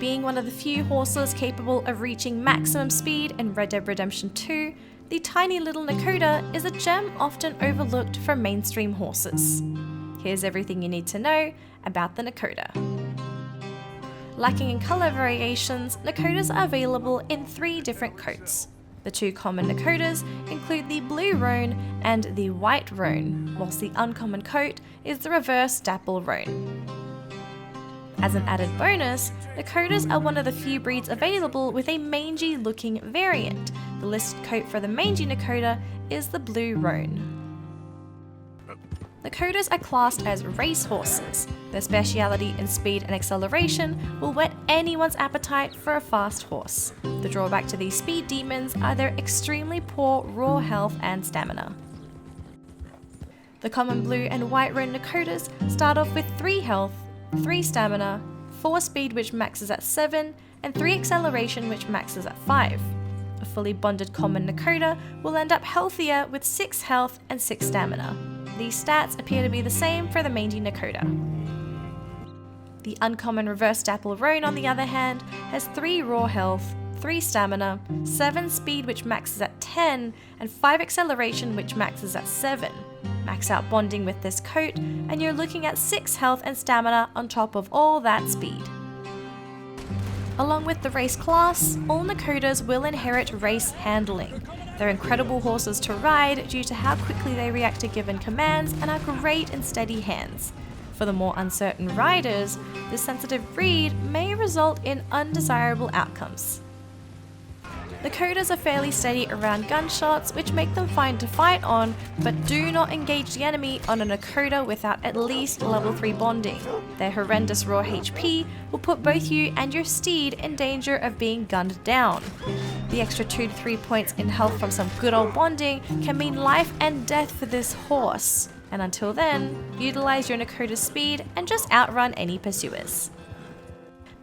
Being one of the few horses capable of reaching maximum speed in Red Dead Redemption 2, the tiny little Nokota is a gem often overlooked for mainstream horses. Here's everything you need to know about the Nokota. Lacking in colour variations, Nokotas are available in 3 different coats. The 2 common Nokotas include the blue Roan and the white Roan, whilst the uncommon coat is the reverse Dapple Roan. As an added bonus, Nokotas are one of the few breeds available with a mangy looking variant. The listed coat for the mangy Nokota is the blue Roan. Nokotas are classed as race horses. Their speciality in speed and acceleration will whet anyone's appetite for a fast horse. The drawback to these speed demons are their extremely poor raw health and stamina. The common blue and white Roan Nokotas start off with 3 health, 3 stamina, 4 speed which maxes at 7, and 3 acceleration which maxes at 5. A fully bonded common Nokota will end up healthier with 6 health and 6 stamina. These stats appear to be the same for the mangy Nokota. The uncommon reverse Dapple Roan, on the other hand, has 3 raw health, 3 stamina, 7 speed which maxes at 10, and 5 acceleration which maxes at 7. Max out bonding with this coat, and you're looking at 6 health and stamina on top of all that speed. Along with the race class, all Nokotas will inherit race handling. They're incredible horses to ride due to how quickly they react to given commands and are great in steady hands. For the more uncertain riders, this sensitive breed may result in undesirable outcomes. Nokotas are fairly steady around gunshots, which make them fine to fight on, but do not engage the enemy on a Nokota without at least level 3 bonding. Their horrendous raw HP will put both you and your steed in danger of being gunned down. The extra 2 to 3 points in health from some good old bonding can mean life and death for this horse, and until then, utilize your Nokota's speed and just outrun any pursuers.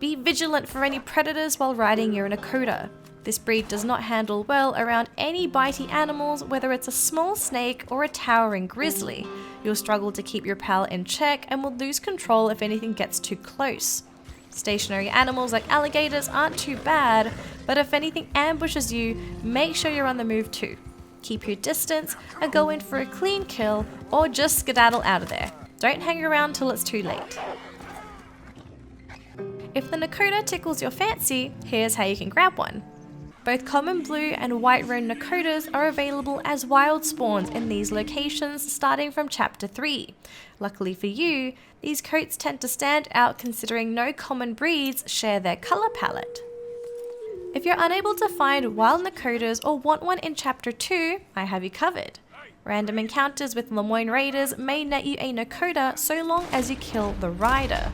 Be vigilant for any predators while riding your Nokota. This breed does not handle well around any bitey animals, whether it's a small snake or a towering grizzly. You'll struggle to keep your pal in check and will lose control if anything gets too close. Stationary animals like alligators aren't too bad, but if anything ambushes you, make sure you're on the move too. Keep your distance and go in for a clean kill, or just skedaddle out of there. Don't hang around till it's too late. If the Nokota tickles your fancy, here's how you can grab one. Both common blue and white Roan Nokotas are available as wild spawns in these locations starting from Chapter 3. Luckily for you, these coats tend to stand out considering no common breeds share their colour palette. If you're unable to find wild Nokotas or want one in Chapter 2, I have you covered. Random encounters with Lemoyne Raiders may net you a Nokota so long as you kill the rider.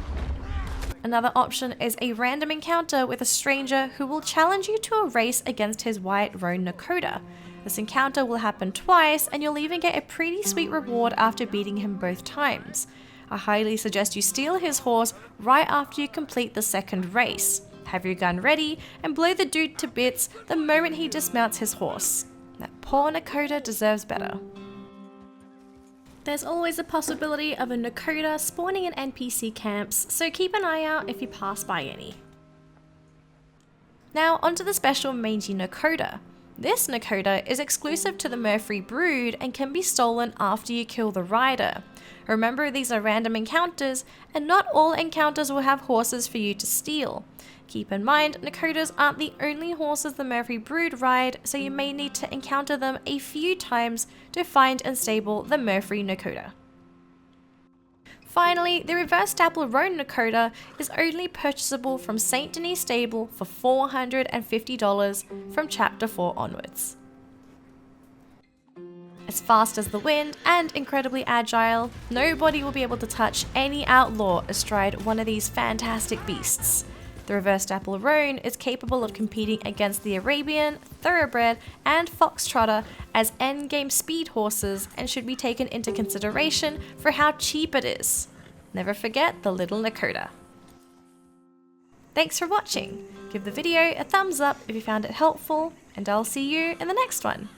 Another option is a random encounter with a stranger who will challenge you to a race against his white Roan Nokota. This encounter will happen twice, and you'll even get a pretty sweet reward after beating him both times. I highly suggest you steal his horse right after you complete the second race. Have your gun ready and blow the dude to bits the moment he dismounts his horse. That poor Nokota deserves better. There's always a possibility of a Nokota spawning in NPC camps, so keep an eye out if you pass by any. Now onto the special mangy Nokota. This Nokota is exclusive to the Murphy brood and can be stolen after you kill the rider. Remember, these are random encounters, and not all encounters will have horses for you to steal. Keep in mind, Nokotas aren't the only horses the Murphy brood ride, so you may need to encounter them a few times to find and stable the Murphy Nokota. Finally, the reverse Dapple Roan Nokota is only purchasable from St. Denis Stable for $450 from Chapter 4 onwards. As fast as the wind and incredibly agile, nobody will be able to touch any outlaw astride one of these fantastic beasts. The reverse Dapple Roan is capable of competing against the Arabian, Thoroughbred, and Foxtrotter as endgame speed horses and should be taken into consideration for how cheap it is. Never forget the little Nokota. Thanks for watching. Give the video a thumbs up if you found it helpful, and I'll see you in the next one.